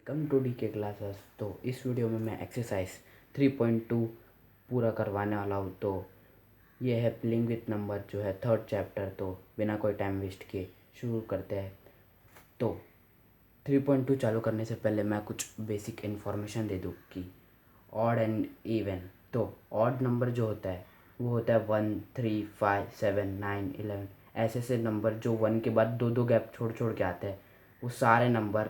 Welcome to D के classes. तो इस वीडियो में मैं एक्सरसाइज 3.2 पूरा करवाने वाला हूँ। तो ये है प्लेइंग विथ नंबर, जो है थर्ड चैप्टर। तो बिना कोई टाइम वेस्ट किए शुरू करते हैं। तो 3.2 चालू करने से पहले मैं कुछ बेसिक इन्फॉर्मेशन दे दूँ कि ऑड एंड इवन। तो ऑड नंबर जो होता है वो होता है 1, 3, 5, 7, 9, 11। ऐसे ऐसे नंबर जो 1 के बाद दो दो गैप छोड़ छोड़ के आते हैं, वो सारे नंबर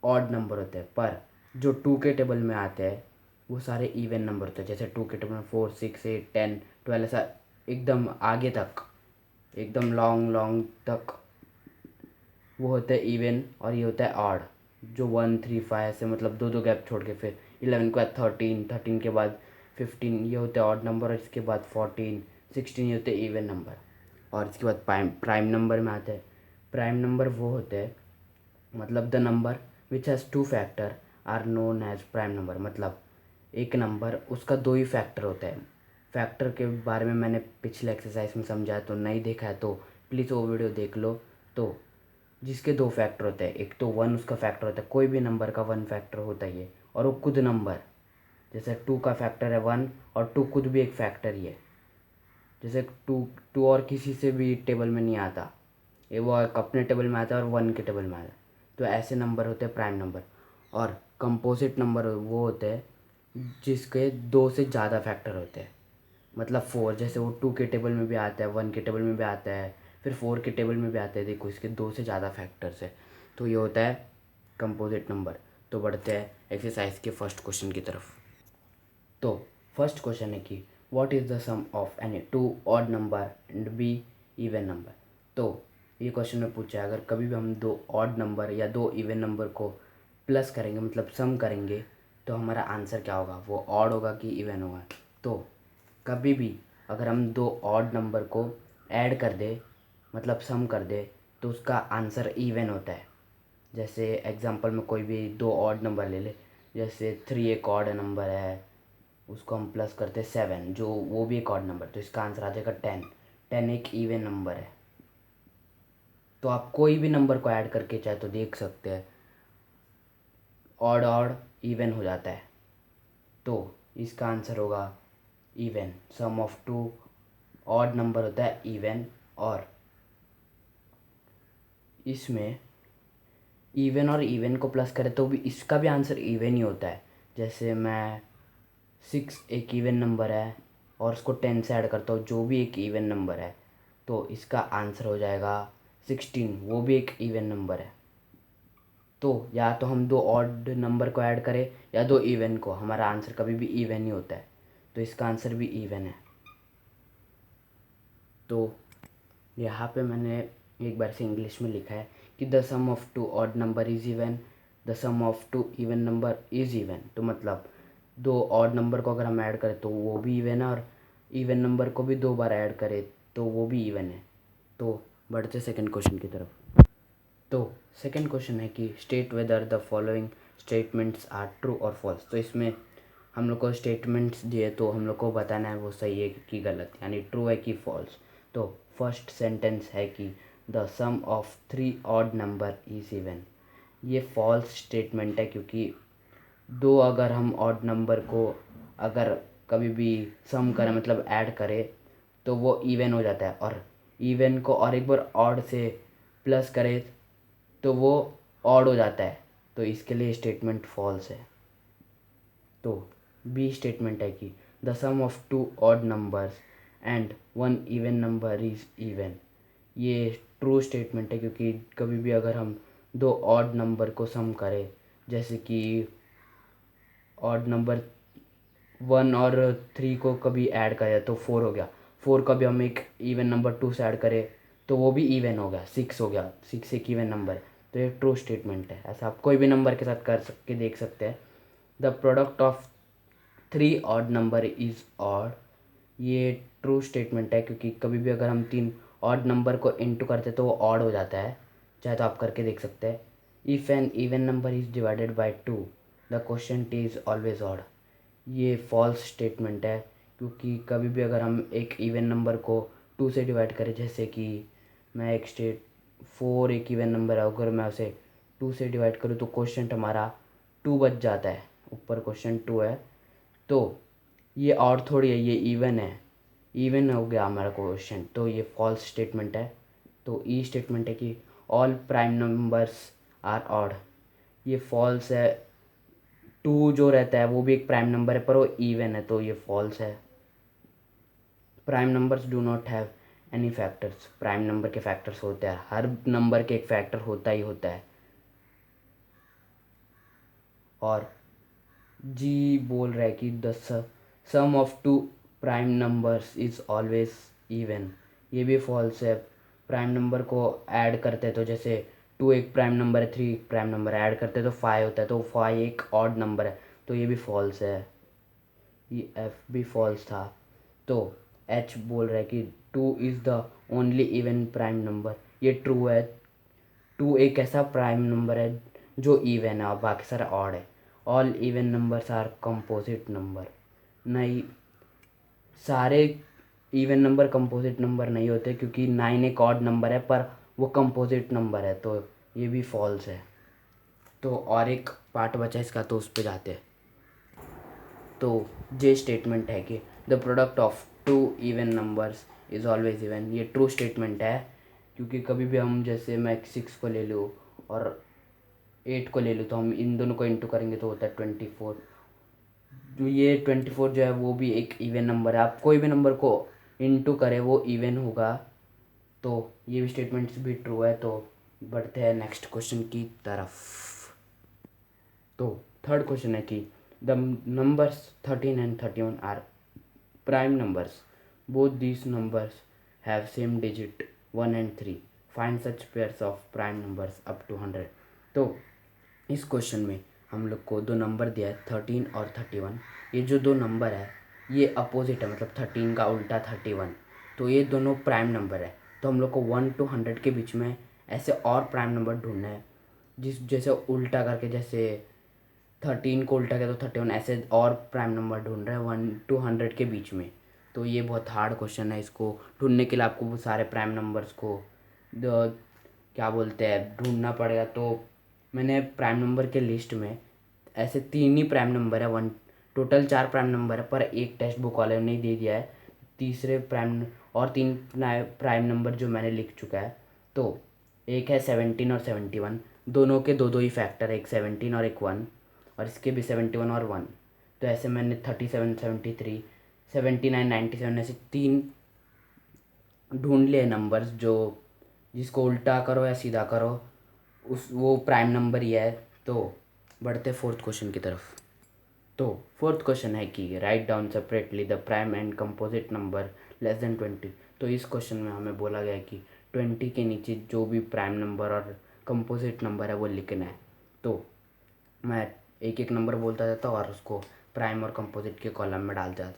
ऑड नंबर होते हैं। पर जो 2 के टेबल में आते हैं वो सारे इवन नंबर होते हैं। जैसे 2 के टेबल में 4, 6, 8, 10, 12, ऐसा एकदम आगे तक, एकदम लॉन्ग लॉन्ग तक वो होते हैं इवन। और ये होता है ऑड, जो 1, 3, 5 ऐसे, मतलब दो दो गैप छोड़ के। फिर 11 के बाद 13, 13 के बाद 15, ये होते हैं ऑड नंबर। और इसके बाद 14, 16, ये होते हैं इवन नंबर। और इसके बाद प्राइम नंबर में आते हैं। प्राइम नंबर वो होते हैं, मतलब the number which has 2 factor are known as prime number. मतलब एक नंबर, उसका 2 ही फैक्टर होता है। फैक्टर के बारे में मैंने पिछले एक्सरसाइज में समझाया, तो नहीं देखा है तो प्लीज़ वो वीडियो देख लो। तो जिसके 2 फैक्टर होते हैं, एक तो 1 उसका फैक्टर होता है, कोई भी नंबर का 1 फैक्टर होता ही है। और वो खुद नंबर, जैसे 2 का फैक्टर है 1, और 2 खुद भी एक फैक्टर ही है। जैसे 2 और किसी से भी टेबल में नहीं आता, ये वो एक अपने टेबल में आता है और 1 के टेबल में आता है। तो ऐसे नंबर होते हैं प्राइम नंबर। और कंपोजिट नंबर वो होते हैं जिसके 2 से ज़्यादा फैक्टर होते हैं। मतलब 4, जैसे वो 2 के टेबल में भी आता है, 1 के टेबल में भी आता है, फिर 4 के टेबल में भी आता है। देखो, इसके 2 से ज़्यादा फैक्टर्स है। तो ये होता है कंपोजिट नंबर। तो बढ़ते हैं एक्सरसाइज के फर्स्ट क्वेश्चन की तरफ। तो फर्स्ट क्वेश्चन है कि what is the sum of any 2 odd number and be even number. तो ये क्वेश्चन में पूछा है, अगर कभी भी हम 2 ऑड नंबर या 2 इवन नंबर को प्लस करेंगे, मतलब सम करेंगे, तो हमारा आंसर क्या होगा, वो ऑड होगा कि इवन होगा। तो कभी भी अगर हम 2 ऑड नंबर को ऐड कर दे, मतलब सम कर दे, तो उसका आंसर इवन होता है। जैसे एग्जांपल में कोई भी 2 ऑड नंबर ले ले, जैसे 3 एक ऑड नंबर है, उसको हम प्लस करते हैं 7, जो वो भी एक ऑड नंबर, तो इसका आंसर आ जाएगा 10। 10 एक इवन नंबर है। तो आप कोई भी नंबर को ऐड करके चाहे तो देख सकते हैं, ऑड ऑड इवन हो जाता है। तो इसका आंसर होगा even. Sum of 2 odd number होता है इवन। और इसमें इवन और इवन को प्लस करें तो भी इसका भी आंसर इवन ही होता है। जैसे मैं 6 एक इवन नंबर है और उसको 10 से ऐड करता हूँ, जो भी एक इवन नंबर है, तो इसका आंसर हो जाएगा 16, वो भी एक इवन नंबर है। तो या तो हम 2 ऑड नंबर को ऐड करें या 2 इवन को, हमारा आंसर कभी भी इवन ही होता है। तो इसका आंसर भी इवन है। तो यहाँ पे मैंने एक बार से इंग्लिश में लिखा है कि the sum of 2 odd number is even, the sum of 2 even number is even. तो मतलब 2 ऑड नंबर को अगर हम ऐड करें तो वो भी इवन है, और इवन नंबर को भी 2 बार ऐड करें तो वो भी इवन है। तो बढ़ते सेकंड क्वेश्चन की तरफ। तो सेकंड क्वेश्चन है कि state whether the following statements are true और फॉल्स। तो इसमें हम लोग को स्टेटमेंट्स दिए, तो हम लोग को बताना है वो सही है कि गलत, यानी ट्रू है कि फॉल्स। तो फर्स्ट सेंटेंस है कि the sum of 3 odd number is even. ये फॉल्स स्टेटमेंट है, क्योंकि 2 अगर हम ऑड नंबर को अगर कभी भी सम करें, मतलब ऐड करें, तो वो इवन हो जाता है। और इवन को और एक बार ऑड से प्लस करें तो वो ऑड हो जाता है। तो इसके लिए स्टेटमेंट फॉल्स है। तो बी स्टेटमेंट है कि the sum of 2 odd numbers and 1 even number is even. ये ट्रू स्टेटमेंट है, क्योंकि कभी भी अगर हम 2 ऑड नंबर को सम करें, जैसे कि ऑड नंबर 1 और 3 को कभी ऐड करें तो 4 हो गया, 4 का भी हम एक इवन नंबर 2 से ऐड करें तो वो भी इवन हो गया, 6 हो गया, 6 एक इवन नंबर है। तो ये ट्रू स्टेटमेंट है। ऐसा आप कोई भी नंबर के साथ कर सकते देख सकते हैं। The product of 3 odd number is odd. ये ट्रू स्टेटमेंट है, क्योंकि कभी भी अगर हम 3 ऑड नंबर को इंटू करते तो वो ऑड हो जाता है। चाहे तो आप करके देख सकते हैं। If an even number is divided by 2, the question is always odd. ये फॉल्स स्टेटमेंट है, क्योंकि कभी भी अगर हम एक इवन नंबर को 2 से डिवाइड करें, जैसे कि मैं एक स्टेट 4 एक इवन नंबर है, अगर मैं उसे 2 से डिवाइड करूँ तो क्वेश्चन हमारा 2 बच जाता है, ऊपर क्वेश्चन 2 है। तो ये और थोड़ी है, ये इवन है, इवन हो गया हमारा क्वेश्चन, तो ये फॉल्स स्टेटमेंट है। तो ई स्टेटमेंट है कि all prime numbers are odd, ये फॉल्स है। 2 जो रहता है वो भी एक प्राइम नंबर है पर वो इवन है, तो ये फॉल्स है। Prime numbers do not have any factors, prime number के फैक्टर्स होते हैं, हर नंबर के एक फैक्टर होता ही होता है। और जी बोल रहा है कि the sum of two prime numbers is always even, ये भी फॉल्स है। प्राइम नंबर को ऐड करते हैं तो जैसे 2 एक प्राइम नंबर है, 3 एक प्राइम नंबर है, ऐड करते हैं तो 5 होता है, तो 5 एक ऑड नंबर है, तो ये भी फॉल्स है। ये एफ भी फॉल्स था। तो एच बोल रहा है कि 2 is the only even prime number, ये ट्रू है। 2 एक ऐसा प्राइम नंबर है जो इवन है और बाकी सारा ऑड है। All even numbers are composite number, नहीं, सारे इवन नंबर कंपोजिट नंबर नहीं होते, क्योंकि 9 एक ऑड नंबर है पर वो कंपोजिट नंबर है, तो ये भी फॉल्स है। तो और एक पार्ट बचा इसका, तो उस पर जाते हैं। तो जे स्टेटमेंट है कि the product of 2 even numbers is always even, ये ट्रू स्टेटमेंट है, क्योंकि कभी भी हम जैसे मैं 6 को ले लूँ और 8 को ले लूँ तो हम इन दोनों को इंटू करेंगे तो होता है 24। जो ये 24 जो है वो भी एक इवन नंबर है, आप कोई भी नंबर को इंटू करें वो इवन होगा, तो ये भी स्टेटमेंट्स भी ट्रू है। तो बढ़ते हैं नेक्स्ट क्वेश्चन की तरफ। तो थर्ड क्वेश्चन है कि the numbers 13 and 31 are prime numbers, both these numbers have same digit 1 and 3, find such pairs of prime numbers up to 100। तो इस क्वेश्चन में हम लोग को दो नंबर दिया है 13 और 31। ये जो दो नंबर है ये अपोजिट है, मतलब 13 का उल्टा 31, तो ये दोनों प्राइम नंबर है। तो हम लोग को 1 to 100 के बीच में ऐसे और प्राइम नंबर ढूंढना है, जिस जैसे उल्टा करके, जैसे 13 को उल्टा किया तो 31, ऐसे और प्राइम नंबर ढूंढ रहे हैं 1 to 100 के बीच में। तो ये बहुत हार्ड क्वेश्चन है, इसको ढूंढने के लिए आपको वो सारे प्राइम नंबर्स को क्या बोलते हैं ढूंढना पड़ेगा। तो मैंने प्राइम नंबर के लिस्ट में ऐसे 3 ही प्राइम नंबर है, वन टोटल 4 प्राइम नंबर है, पर एक टेक्स्ट बुक वाले ने दे दिया है तीसरे प्राइम, और 3 प्राइम नंबर जो मैंने लिख चुका है। तो एक है 17 और 71, दोनों के दो दो ही फैक्टर है, एक 17 और एक 1, और इसके भी 71 और 1। तो ऐसे मैंने 37, 73, 79, 97 ऐसे 3 ढूंढ लिए नंबर्स, जो जिसको उल्टा करो या सीधा करो उस वो प्राइम नंबर ही है। तो बढ़ते फोर्थ क्वेश्चन की तरफ। तो फोर्थ क्वेश्चन है कि write down separately the prime and composite number less then 20। तो इस क्वेश्चन में हमें बोला गया है कि 20 के नीचे जो भी प्राइम नंबर और कंपोजिट नंबर है वो लिखना है। तो मैं एक एक नंबर बोलता जाता हूँ और उसको प्राइम और कंपोजिट के कॉलम में डाल देता हूँ।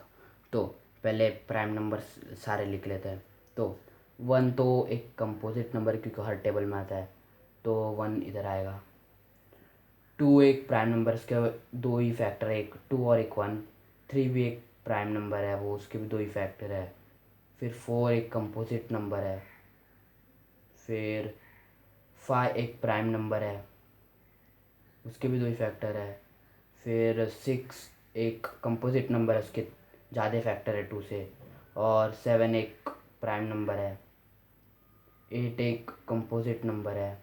तो पहले प्राइम नंबर सारे लिख लेते हैं। तो 1 तो एक कंपोजिट नंबर क्योंकि हर टेबल में आता है, तो 1 इधर आएगा। 2 एक प्राइम नंबर, इसके दो ही फैक्टर है, एक 2 और एक 1। 3 भी एक प्राइम नंबर है, वो उसके भी दो ही फैक्टर है। फिर 4 एक कंपोजिट नंबर है। फिर 5 एक प्राइम नंबर है, उसके भी दो ही फैक्टर है। फिर 6 एक कंपोजिट नंबर है, उसके ज़्यादा फैक्टर है 2 से। और 7 एक प्राइम नंबर है। 8 एक कंपोजिट नंबर है।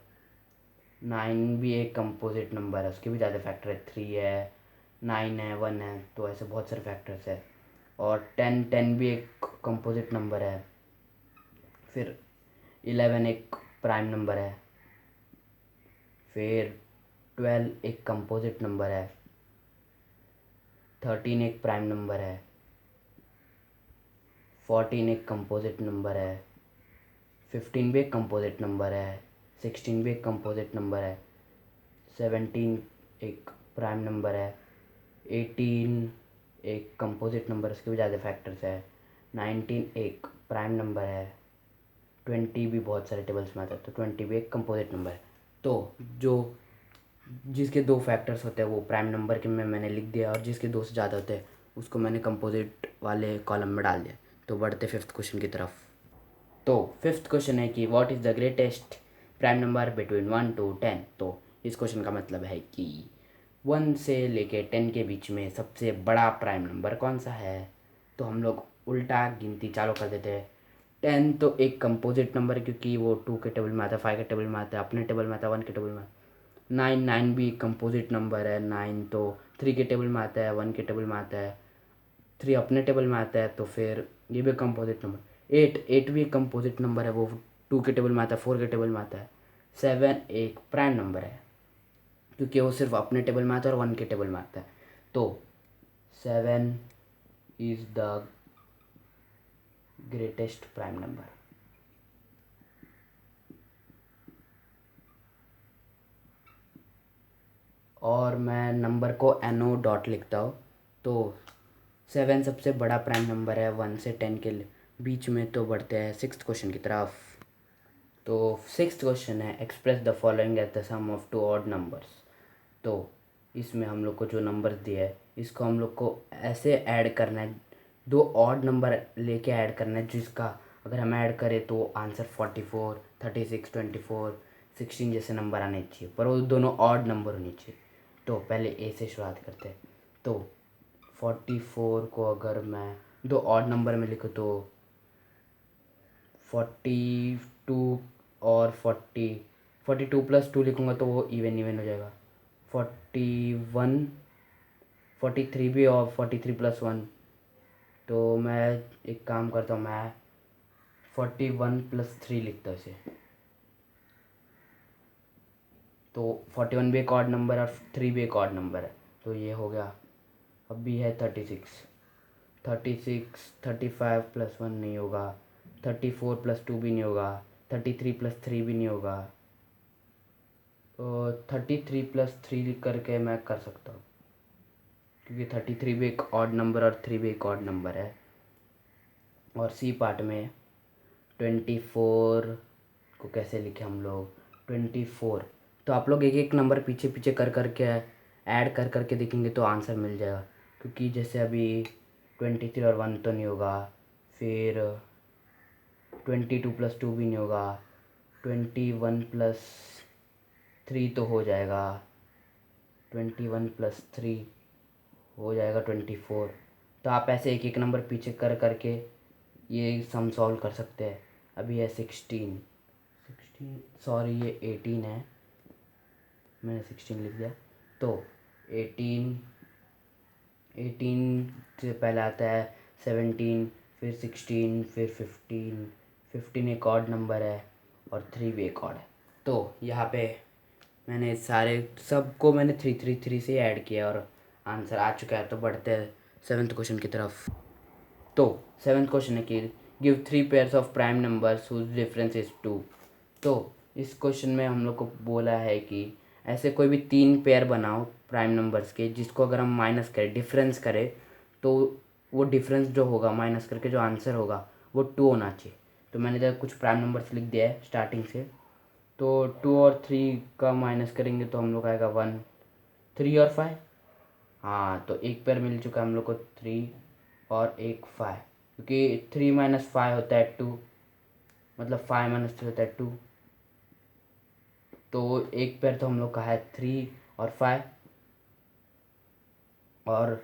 9 भी एक कंपोजिट नंबर है, उसके भी ज़्यादा फैक्टर है, 3 है, 9 है, 1 है, तो ऐसे बहुत सारे फैक्टर्स है। और 10 भी एक कंपोजिट नंबर है। फिर 11 एक प्राइम नंबर है। फिर 12 एक कंपोजिट नंबर है। 13 एक प्राइम नंबर है। 14 एक कंपोजिट नंबर है। 15 भी एक कंपोजिट नंबर है। 16 भी एक कंपोजिट नंबर है। 17 एक प्राइम नंबर है। 18 एक कंपोजिट नंबर, उसके भी ज़्यादा फैक्टर्स है। 19 एक प्राइम नंबर है। 20 भी बहुत सारे टेबल्स में आता है, तो 20 भी एक कंपोजिट नंबर है। तो जो जिसके दो फैक्टर्स होते हैं वो प्राइम नंबर के में मैंने लिख दिया, और जिसके दो से ज़्यादा होते हैं उसको मैंने कंपोजिट वाले कॉलम में डाल दिया। तो बढ़ते फिफ्थ क्वेश्चन की तरफ। तो फिफ्थ क्वेश्चन है कि what is the greatest prime number between 1 to 10। तो इस क्वेश्चन का मतलब है कि 1 से लेके 10 के बीच में सबसे बड़ा प्राइम नंबर कौन सा है। तो हम लोग उल्टा गिनती चालू कर देते हैं। 10 तो एक कंपोजिट नंबर है क्योंकि वो 2 के टेबल में आता है, 5 के टेबल में आता है, अपने टेबल में आता है, 1 के टेबल में। 9 भी कंपोजिट नंबर है। 9 तो 3 के टेबल में आता है, 1 के टेबल में आता है, 3 अपने टेबल में आता है, तो फिर ये भी कंपोजिट नंबर। 8 भी एक कंपोजिट नंबर है, वो 2 के टेबल में आता है, 4 के टेबल में आता है। 7 एक प्राइम नंबर है क्योंकि वो सिर्फ अपने टेबल में आता है और 1 के टेबल में आता है। तो 7 is the greatest prime number. और मैं नंबर को NO डॉट लिखता हूँ। तो 7 सबसे बड़ा प्राइम नंबर है 1 से 10 के बीच में। तो बढ़ते हैं 6th क्वेश्चन की तरफ। तो 6th क्वेश्चन है express the following as the sum of 2 odd numbers. तो इसमें हम लोग को जो नंबर दिया है इसको हम लोग को ऐसे ऐड करना है, 2 ऑड नंबर लेके ऐड करना है, जिसका अगर हम ऐड करें तो आंसर 44, 36, 24, 16 जैसे नंबर आने चाहिए, पर वो दोनों ऑड नंबर होने चाहिए। तो पहले ए से शुरुआत करते हैं। तो 44 को अगर मैं 2 ऑड नंबर में लिखूँ तो 42 और 42 प्लस 2 लिखूँगा तो वो इवन हो जाएगा। 41, 43 भी, और 43 प्लस 1, तो मैं एक काम करता हूँ, मैं 41 प्लस 3 लिखता हूँ इसे। तो 41 भी एक ऑड नंबर और 3 भी एक ऑड नंबर है, तो ये हो गया। अब भी है 36, 35 प्लस 1 नहीं होगा, 34 प्लस 2 भी नहीं होगा, 33 प्लस 3 भी नहीं होगा। तो 33 प्लस 3 करके मैं कर सकता हूँ क्योंकि 33 भी एक ऑड नंबर और 3 भी एक ऑड नंबर है। और सी पार्ट में 24 को कैसे लिखे हम लोग, 24। तो आप लोग एक एक नंबर पीछे पीछे कर करके ऐड कर करके देखेंगे तो आंसर मिल जाएगा। क्योंकि जैसे अभी 23 और 1 तो नहीं होगा, फिर 22 प्लस 2 भी नहीं होगा, 21 प्लस 3 तो हो जाएगा, 21 प्लस 3 हो जाएगा 24। तो आप ऐसे एक एक नंबर पीछे कर करके ये सम सॉल्व कर सकते हैं। अभी है 16, सॉरी ये 18 है, मैंने 16 लिख दिया। तो 18 से पहले आता है 17, फिर 16, फिर 15 एक ऑड नंबर है और 3 भी एक ऑड है। तो यहाँ पे मैंने सारे सबको मैंने 3 से ऐड किया और आंसर आ चुका है। तो बढ़ते हैं 7th क्वेश्चन की तरफ। तो 7th क्वेश्चन है कि give 3 pairs of prime numbers whose difference is 2। तो इस क्वेश्चन में हम लोग को बोला है कि ऐसे कोई भी 3 पेयर बनाओ प्राइम नंबर्स के, जिसको अगर हम माइनस करें, डिफरेंस करें, तो वो डिफरेंस जो होगा माइनस करके जो आंसर होगा वो 2 होना चाहिए। तो मैंने इधर कुछ प्राइम नंबर्स लिख दिया है स्टार्टिंग से। तो 2 और 3 का माइनस करेंगे तो हम लोग आएगा 1, 3 और 5। हाँ, तो एक पेयर मिल चुका है हम लोग को 3 और एक 5, क्योंकि 3 माइनस 5 होता है 2, मतलब 5 माइनस 3 होता है 2। तो एक पेयर तो हम लोग का है 3 और 5, और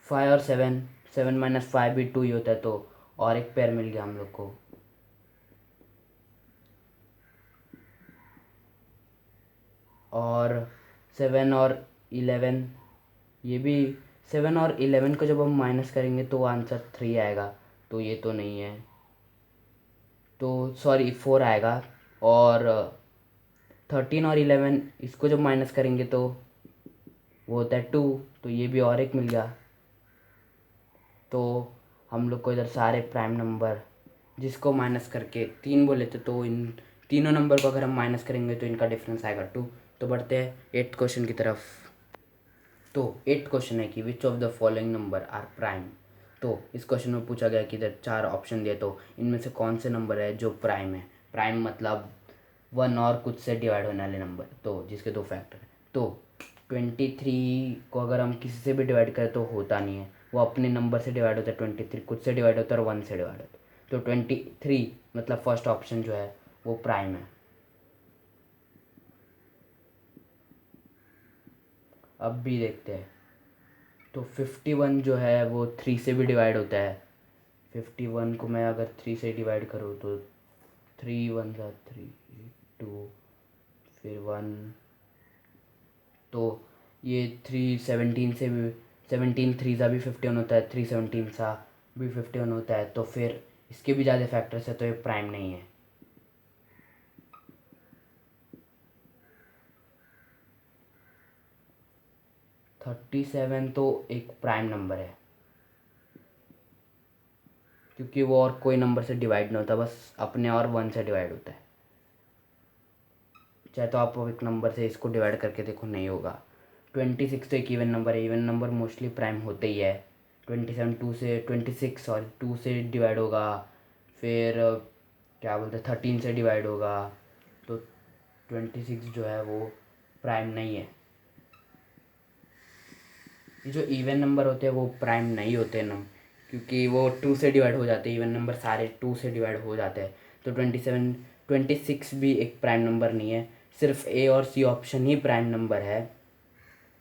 5 और 7, 7 माइनस 5 भी 2 ही होता है, तो और एक पेयर मिल गया हम लोग को। और 7 और 11, ये भी 7 और 11 को जब हम माइनस करेंगे तो आंसर 3 आएगा, तो ये तो नहीं है, तो सॉरी 4 आएगा। और 13 और 11 इसको जब माइनस करेंगे तो वो होता है 2, तो ये भी और एक मिल गया। तो हम लोग को इधर सारे प्राइम नंबर जिसको माइनस करके 3 बोले थे, तो इन तीनों नंबर को अगर हम माइनस करेंगे तो इनका डिफरेंस आएगा 2। तो बढ़ते हैं 8th क्वेश्चन की तरफ। तो 8th क्वेश्चन है कि which of the following number are prime. तो इस क्वेश्चन में पूछा गया कि इधर 4 ऑप्शन दिए, तो इनमें से कौन से नंबर है जो प्राइम है। प्राइम मतलब 1 और कुछ से डिवाइड होने वाले नंबर, तो जिसके 2 फैक्टर है। तो 23 को अगर हम किसी से भी डिवाइड करें तो होता नहीं है, वो अपने नंबर से डिवाइड होता है। 23 कुछ से डिवाइड होता है और 1 से डिवाइड होता है। तो 23 मतलब फर्स्ट ऑप्शन जो है वो प्राइम है। अब भी देखते हैं। तो 51 जो है वो 3 से भी डिवाइड होता है। 51 को मैं अगर 3 से डिवाइड करूँ तो 3 1 सा 3 2 फिर 1, तो ये 3 17 से भी 17 3 सा भी 51 होता है, 3 17 सा भी 51 होता है। तो फिर इसके भी ज़्यादा फैक्टर्स है, तो ये प्राइम नहीं है। 37 तो एक प्राइम नंबर है, क्योंकि वो और कोई नंबर से डिवाइड नहीं होता, बस अपने और 1 से डिवाइड होता है। चाहे तो आप एक नंबर से इसको डिवाइड करके देखो, नहीं होगा। 26 तो एक इवन नंबर है, इवन नंबर मोस्टली प्राइम होते ही है। 27 2 से 26 सॉरी 2 से डिवाइड होगा, फिर क्या बोलते हैं 13 से डिवाइड होगा, तो 26 जो है वो प्राइम नहीं है। ये जो इवन नंबर होते हैं वो प्राइम नहीं होते ना, क्योंकि वो 2 से डिवाइड हो जाते हैं, इवन नंबर सारे 2 से डिवाइड हो जाते हैं। तो 26 भी एक प्राइम नंबर नहीं है, सिर्फ ए और सी ऑप्शन ही प्राइम नंबर है।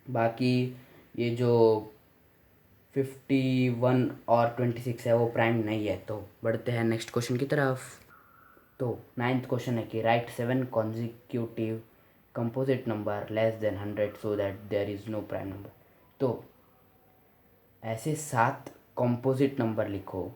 बाकी ये जो 51 और 26 है वो प्राइम नहीं है। तो बढ़ते हैं नेक्स्ट क्वेश्चन की तरफ। तो 9th क्वेश्चन है कि write 7 consecutive composite number less than 100 so that there is no prime number. तो ऐसे 7 कॉम्पोजिट नंबर लिखो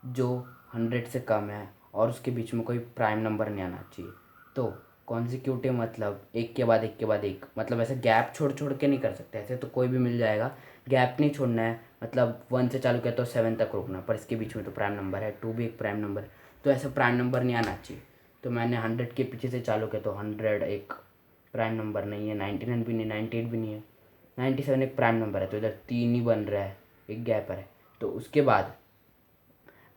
जो 100 से कम है और उसके बीच में कोई प्राइम नंबर नहीं आना चाहिए। तो कॉन्जिक्यूटिव मतलब एक के बाद एक के बाद एक, मतलब ऐसे गैप छोड़ छोड़ के नहीं कर सकते, ऐसे तो कोई भी मिल जाएगा, गैप नहीं छोड़ना है। मतलब 1 से चालू किया तो 7 तक रुकना, पर इसके बीच में तो प्राइम नंबर है, 2 भी एक प्राइम नंबर है, तो ऐसा प्राइम नंबर नहीं आना चाहिए। तो मैंने 100 के पीछे से चालू किया तो 100 एक प्राइम नंबर नहीं है, 99 भी नहीं, 98 भी नहीं है, 97 एक प्राइम नंबर है, तो इधर 3 ही बन रहा है, एक गैप है। तो उसके बाद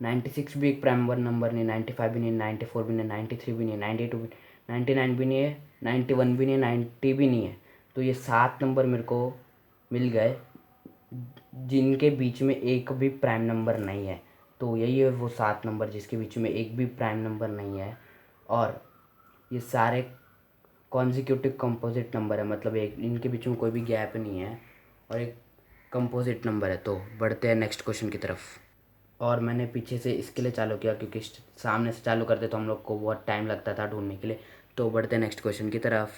96 भी एक प्राइम नंबर नहीं, 95 भी नहीं, 94 भी नहीं, 93 भी नहीं, 92 भी, 99 भी नहीं है, 91 भी नहीं है, 90 भी नहीं है। तो ये 7 नंबर मेरे को मिल गए जिनके बीच में एक भी प्राइम नंबर नहीं है। तो यही है वो 7 नंबर जिसके बीच में एक भी प्राइम नंबर नहीं है, और ये सारे कॉन्जिक्यूटिव कंपोजिट नंबर है, मतलब एक इनके बीच में कोई भी गैप नहीं है और एक कंपोजिट नंबर है। तो बढ़ते हैं नेक्स्ट क्वेश्चन की तरफ। और मैंने पीछे से इसके लिए चालू किया क्योंकि सामने से चालू करते तो हम लोग को बहुत टाइम लगता था ढूंढने के लिए। तो बढ़ते हैं नेक्स्ट क्वेश्चन की तरफ।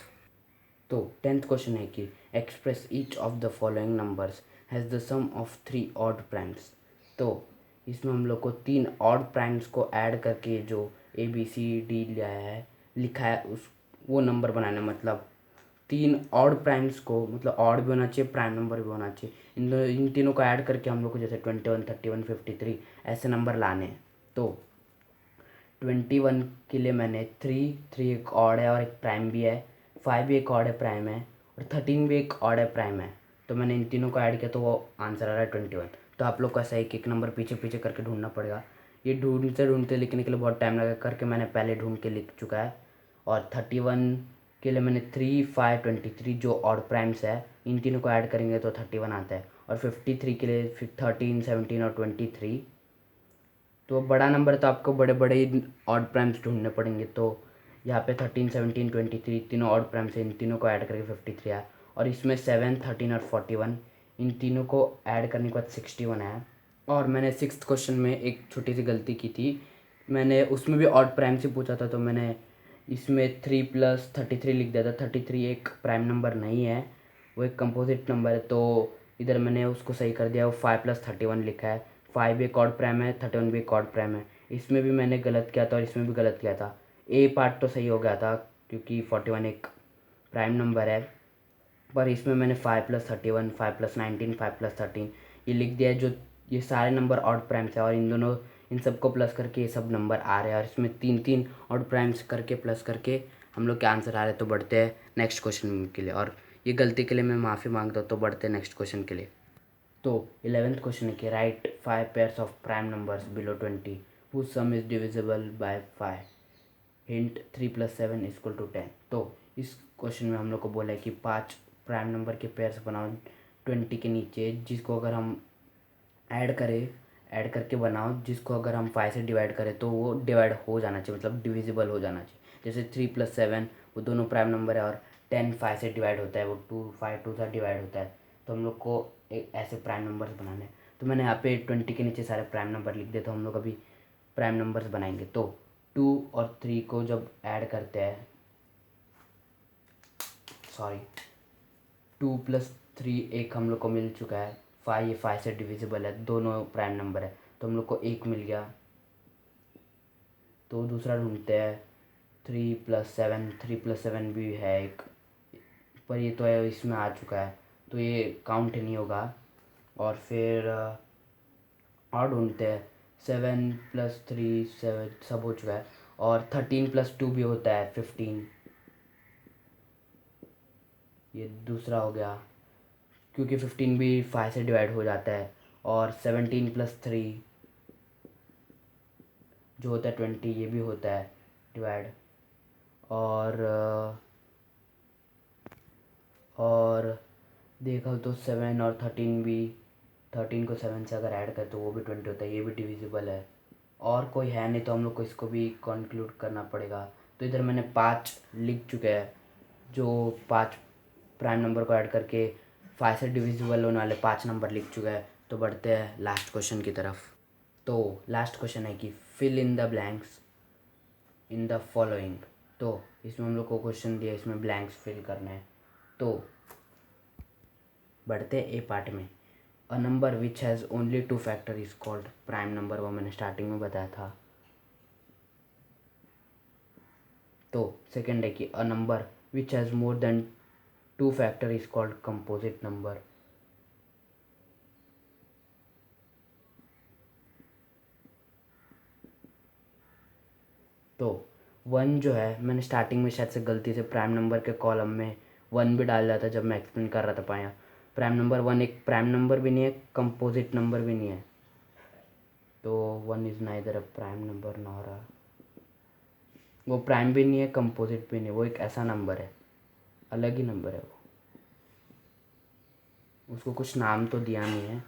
तो 10th क्वेश्चन है कि express each of the following numbers has the sum of 3 odd primes. तो इसमें हम लोग को 3 ऑड प्राइम्स को ऐड करके जो ABCD लिखा है उस वो नंबर बनाना है। मतलब 3 ऑड प्राइम्स को, मतलब ऑड भी होना चाहिए, प्राइम नंबर भी होना चाहिए, इन तीनों को ऐड करके हम लोग को जैसे 21 31 53 ऐसे नंबर लाने हैं। तो 21 के लिए मैंने 3 एक ऑड है और एक प्राइम भी है, 5 भी एक ऑड है प्राइम है, और 13 भी एक ऑड है प्राइम है। तो मैंने इन तीनों को ऐड किया तो वो आंसर आ रहा है 21। तो आप लोग को ऐसा एक एक नंबर पीछे पीछे करके ढूंढना पड़ेगा, ये ढूंढते ढूंढते लिखने के लिए बहुत टाइम लगा, करके मैंने पहले ढूंढ के लिख चुका है। और 31 के लिए मैंने 3 5 23 जो ऑड प्राइम्स है इन तीनों को ऐड करेंगे तो 31 आता है। और 53 के लिए फिर 13 17 और 23, तो बड़ा नंबर तो आपको बड़े बड़े ही ऑड प्राइम्स ढूंढने पड़ेंगे। तो यहाँ पे 13 17 23 तीनों ऑड प्राइम्स हैं, इन तीनों को ऐड करके 53 आया। और इसमें 7 13 और 41 इन तीनों को ऐड करने के बाद 61 है। और मैंने 6th क्वेश्चन में एक छोटी सी गलती की थी, मैंने उसमें भी ऑड प्राइम से पूछा था, तो मैंने इसमें 3 + 33 लिख दिया था। 33 एक प्राइम नंबर नहीं है, वो एक कंपोजिट नंबर है। तो इधर मैंने उसको सही कर दिया, वो 5 + 31 लिखा है। 5 एक ऑड प्राइम है, 31 भी एक ऑड प्राइम है। इसमें भी मैंने गलत किया था और इसमें भी गलत किया था। ए पार्ट तो सही हो गया था क्योंकि 41 एक प्राइम नंबर है, पर इसमें मैंने 5 + 31 5 + 19 5 + 13 ये लिख दिया है। जो ये सारे नंबर ऑड प्राइम्स है और इन सबको प्लस करके ये सब नंबर आ रहे हैं, और इसमें 3 ऑड प्राइम्स करके प्लस करके हम लोग के आंसर आ रहे हैं। तो बढ़ते हैं नेक्स्ट क्वेश्चन के लिए, और ये गलती के लिए मैं माफ़ी मांगता हूँ। तो बढ़ते हैं नेक्स्ट क्वेश्चन के लिए। तो 11th क्वेश्चन है कि write 5 pairs of prime numbers below 20 whose sum is divisible by 5। Hint 3 + 7 = 10। तो इस क्वेश्चन में हम लोग को बोला है कि 5 प्राइम नंबर के पेयर्स बनाओ 20 के नीचे, जिसको अगर हम ऐड करके बनाओ, जिसको अगर हम 5 से डिवाइड करें तो वो डिवाइड हो जाना चाहिए, मतलब डिविजिबल हो जाना चाहिए। जैसे 3 + 7 वो दोनों प्राइम नंबर है, और 10 5 से डिवाइड होता है, वो 2 5 2 से डिवाइड होता है। तो हम लोग को एक ऐसे प्राइम नंबर्स बनाने हैं। तो मैंने यहाँ पे 20 के नीचे सारे प्राइम नंबर लिख दिए। तो हम लोग अभी प्राइम नंबर्स बनाएंगे। तो 2 और 3 को जब ऐड करते हैं, सॉरी 2 + 3 एक हम लोग को मिल चुका है। 5 ये 5 से डिविजिबल है, दोनों प्राइम नंबर है, तो हम लोग को 1 मिल गया। तो दूसरा ढूंढते हैं 3 + 7, 3 + 7 भी है एक, पर ये तो है इसमें आ चुका है, तो ये काउंट नहीं होगा। और फिर और ढूंढते हैं 7 + 3 7, सब हो चुका है। और 13 + 2 भी होता है 15, ये दूसरा हो गया, क्योंकि 15 भी 5 से डिवाइड हो जाता है। और 17 + 3 जो होता है 20, ये भी होता है डिवाइड। और देखा तो 7 और 13 भी, 13 को 7 से अगर ऐड करें तो वो भी 20 होता है, ये भी डिविजिबल है। और कोई है नहीं, तो हम लोग को इसको भी कंक्लूड करना पड़ेगा। तो इधर मैंने 5 लिख चुके हैं, जो 5 प्राइम नंबर को ऐड करके 5 से डिविजिबल होने वाले 5 नंबर लिख चुका है। तो बढ़ते हैं लास्ट क्वेश्चन की तरफ। तो लास्ट क्वेश्चन है कि fill in the blanks in the following. तो इसमें हम लोग को क्वेश्चन दिया, इसमें ब्लैंक्स फिल करना है। तो बढ़ते हैं ए पार्ट में। A number which has only 2 factor is called prime number, वो मैंने स्टार्टिंग में बताया था। तो सेकंड है कि a number which has more than 2 factor is called composite number. तो 1 जो है, मैंने स्टार्टिंग में शायद से गलती से प्राइम नंबर के कॉलम में 1 भी डाल दिया था जब मैं एक्सप्लेन कर रहा था पाया। प्राइम नंबर 1 एक प्राइम नंबर भी नहीं है, कंपोजिट नंबर भी नहीं है। तो 1 is neither a prime number nor अ, वो प्राइम भी नहीं है, कंपोजिट भी नहीं, वो एक ऐसा नंबर है, अलग ही नंबर है वो। उसको कुछ नाम तो दिया नहीं है,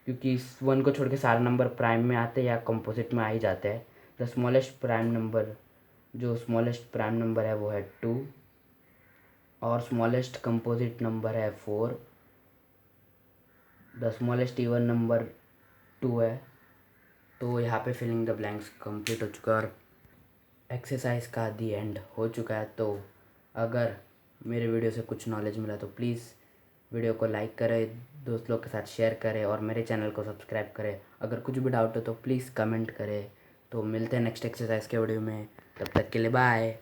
क्योंकि इस 1 को छोड़ के सारे नंबर प्राइम में आते हैं या कंपोजिट में आ ही जाते हैं। द स्मॉलेस्ट प्राइम नंबर, जो स्मॉलेस्ट प्राइम नंबर है वो है 2, और स्मॉलेस्ट कंपोजिट नंबर है 4। द स्मॉलेस्ट इवन नंबर 2 है। तो यहाँ पे फिलिंग द ब्लैंक्स कंप्लीट हो चुका है और एक्सरसाइज का दी एंड हो चुका है। तो अगर मेरे वीडियो से कुछ नॉलेज मिला तो प्लीज़ वीडियो को लाइक करें, दोस्त लोग के साथ शेयर करें और मेरे चैनल को सब्सक्राइब करें। अगर कुछ भी डाउट हो तो प्लीज़ कमेंट करें। तो मिलते हैं नेक्स्ट एक्सरसाइज के वीडियो में, तब तक के लिए बाय।